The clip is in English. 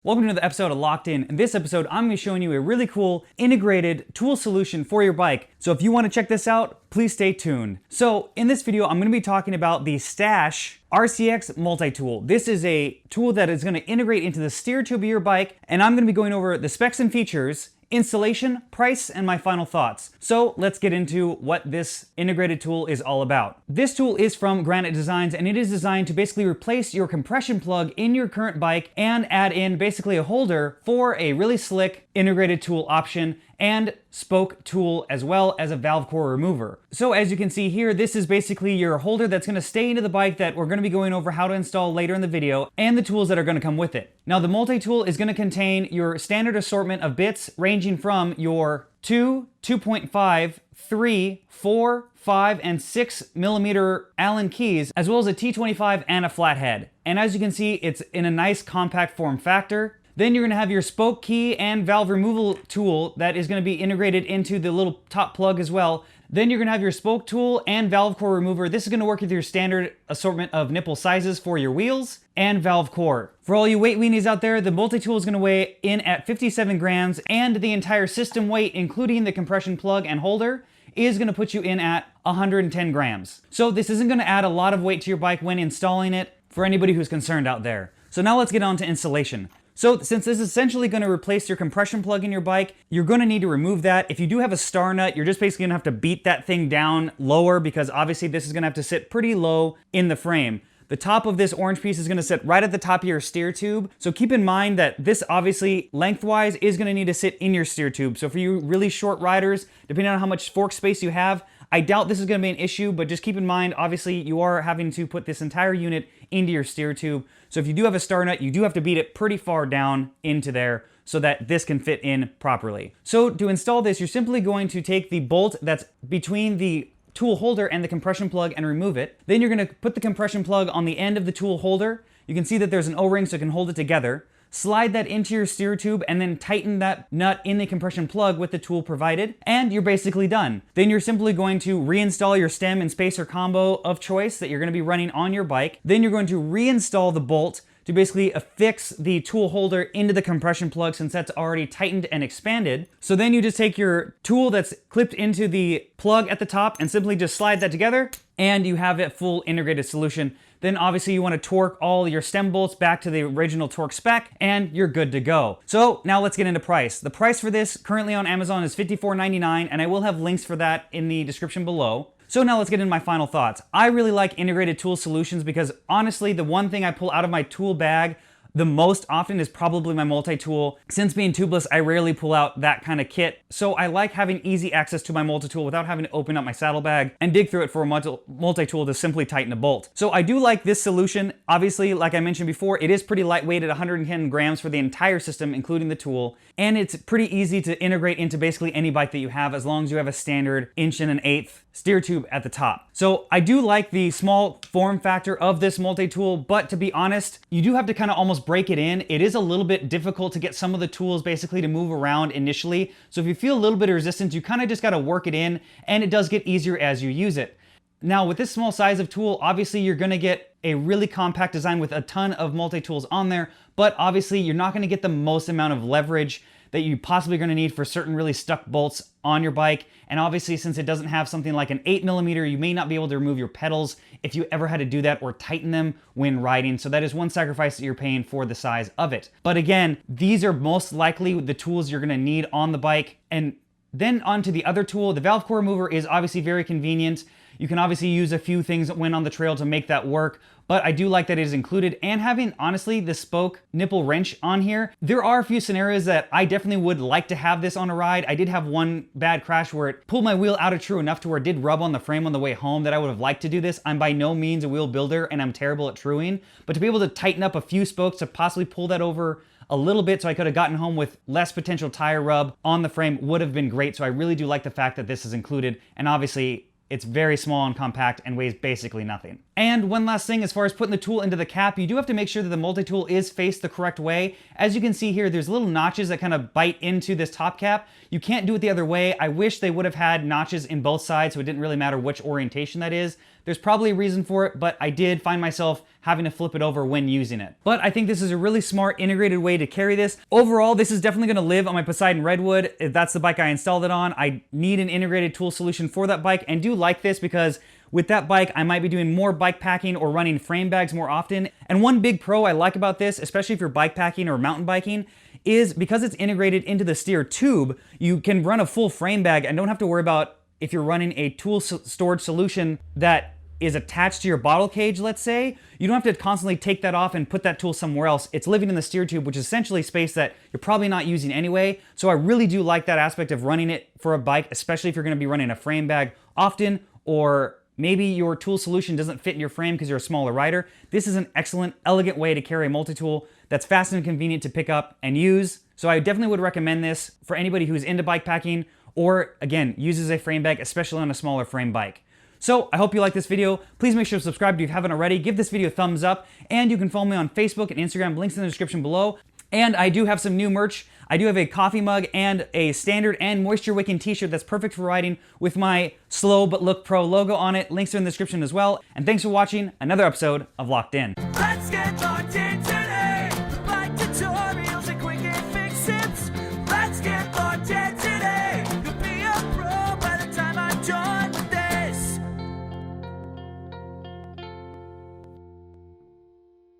Welcome to another episode of Locked In. In this episode, I'm going to be showing you a really cool integrated tool solution for your bike. So if you want to check this out, please stay tuned. So in this video, I'm going to be talking about the Stash RCX multi-tool. This is a tool that is going to integrate into the steer tube of your bike, and I'm going to be going over the specs and features, installation, price, and my final thoughts. So let's get into what this integrated tool is all about. This tool is from Granite Designs, and it is designed to basically replace your compression plug in your current bike and add in basically a holder for a really slick integrated tool option and spoke tool as well as a valve core remover. So as you can see here, this is basically your holder that's going to stay into the bike that we're going to be going over how to install later in the video and the tools that are going to come with it. Now the multi-tool is going to contain your standard assortment of bits ranging from your 2, 2.5, 3, 4, 5, and 6 millimeter Allen keys, as well as a T25 and a flathead. And as you can see, it's in a nice compact form factor. Then you're going to have your spoke key and valve removal tool that is going to be integrated into the little top plug as well. Then you're going to have your spoke tool and valve core remover. This is going to work with your standard assortment of nipple sizes for your wheels and valve core. For all you weight weenies out there, the multi-tool is going to weigh in at 57 grams, and the entire system weight, including the compression plug and holder, is going to put you in at 110 grams. So this isn't going to add a lot of weight to your bike when installing it for anybody who's concerned out there. So now let's get on to installation. So since this is essentially going to replace your compression plug in your bike, you're going to need to remove that. If you do have a star nut, you're just basically going to have to beat that thing down lower, because obviously this is going to have to sit pretty low in the frame. The top of this orange piece is going to sit right at the top of your steer tube. So keep in mind that this obviously lengthwise is going to need to sit in your steer tube. So for you really short riders, depending on how much fork space you have, I doubt this is going to be an issue, but just keep in mind, obviously you are having to put this entire unit into your steer tube. So if you do have a star nut, you do have to beat it pretty far down into there so that this can fit in properly. So to install this, you're simply going to take the bolt that's between the tool holder and the compression plug and remove it. Then you're going to put the compression plug on the end of the tool holder. You can see that there's an O-ring so it can hold it together. Slide that into your steer tube and then tighten that nut in the compression plug with the tool provided, and you're basically done. Then you're simply going to reinstall your stem and spacer combo of choice that you're going to be running on your bike. Then you're going to reinstall the bolt to basically affix the tool holder into the compression plug, since that's already tightened and expanded. So then you just take your tool that's clipped into the plug at the top and simply just slide that together, and you have a full integrated solution. Then obviously you want to torque all your stem bolts back to the original torque spec, and you're good to go. So now let's get into price. The price for this currently on Amazon is $54.99, and I will have links for that in the description below. So now let's get into my final thoughts. I really like integrated tool solutions because honestly, the one thing I pull out of my tool bag the most often is probably my multi-tool. Since being tubeless, I rarely pull out that kind of kit. So I like having easy access to my multi-tool without having to open up my saddlebag and dig through it for a multi-tool to simply tighten a bolt. So I do like this solution. Obviously, like I mentioned before, it is pretty lightweight at 110 grams for the entire system, including the tool. And it's pretty easy to integrate into basically any bike that you have, as long as you have a standard 1.1/8" steer tube at the top. So I do like the small form factor of this multi-tool, but to be honest, you do have to kind of almost break it in. It is a little bit difficult to get some of the tools basically to move around initially. So if you feel a little bit of resistance, you kind of just got to work it in, and it does get easier as you use it. Now with this small size of tool, obviously you're going to get a really compact design with a ton of multi-tools on there, but obviously you're not going to get the most amount of leverage that you possibly going to need for certain really stuck bolts on your bike. And obviously, since it doesn't have something like an 8 millimeter, you may not be able to remove your pedals if you ever had to do that or tighten them when riding. So that is one sacrifice that you're paying for the size of it. But again, these are most likely the tools you're going to need on the bike. And then onto the other tool, the valve core remover is obviously very convenient. You can obviously use a few things when on the trail to make that work, but I do like that it is included. And having, honestly, the spoke nipple wrench on here, there are a few scenarios that I definitely would like to have this on a ride. I did have one bad crash where it pulled my wheel out of true enough to where it did rub on the frame on the way home that I would have liked to do this. I'm by no means a wheel builder, and I'm terrible at truing, but to be able to tighten up a few spokes to possibly pull that over a little bit so I could have gotten home with less potential tire rub on the frame would have been great. So I really do like the fact that this is included, and obviously it's very small and compact and weighs basically nothing. And one last thing, as far as putting the tool into the cap, you do have to make sure that the multi-tool is faced the correct way. As you can see here, there's little notches that kind of bite into this top cap. You can't do it the other way. I wish they would have had notches in both sides so it didn't really matter which orientation that is. There's probably a reason for it, but I did find myself having to flip it over when using it. But I think this is a really smart integrated way to carry this. Overall, this is definitely gonna live on my Poseidon Redwood. If that's the bike I installed it on, I need an integrated tool solution for that bike, and do like this because with that bike, I might be doing more bike packing or running frame bags more often. And one big pro I like about this, especially if you're bike packing or mountain biking, is because it's integrated into the steer tube, you can run a full frame bag and don't have to worry about if you're running a tool storage solution that is attached to your bottle cage, let's say. You don't have to constantly take that off and put that tool somewhere else. It's living in the steer tube, which is essentially space that you're probably not using anyway. So I really do like that aspect of running it for a bike, especially if you're gonna be running a frame bag often, or maybe your tool solution doesn't fit in your frame because you're a smaller rider. This is an excellent, elegant way to carry a multi-tool that's fast and convenient to pick up and use. So I definitely would recommend this for anybody who's into bike packing or, again, uses a frame bag, especially on a smaller frame bike. So I hope you like this video. Please make sure to subscribe if you haven't already. Give this video a thumbs up, and you can follow me on Facebook and Instagram, links in the description below. And I do have some new merch. I do have a coffee mug and a standard and moisture wicking t-shirt that's perfect for riding with my Slow But Look Pro logo on it. Links are in the description as well. And thanks for watching another episode of Locked In. Let's get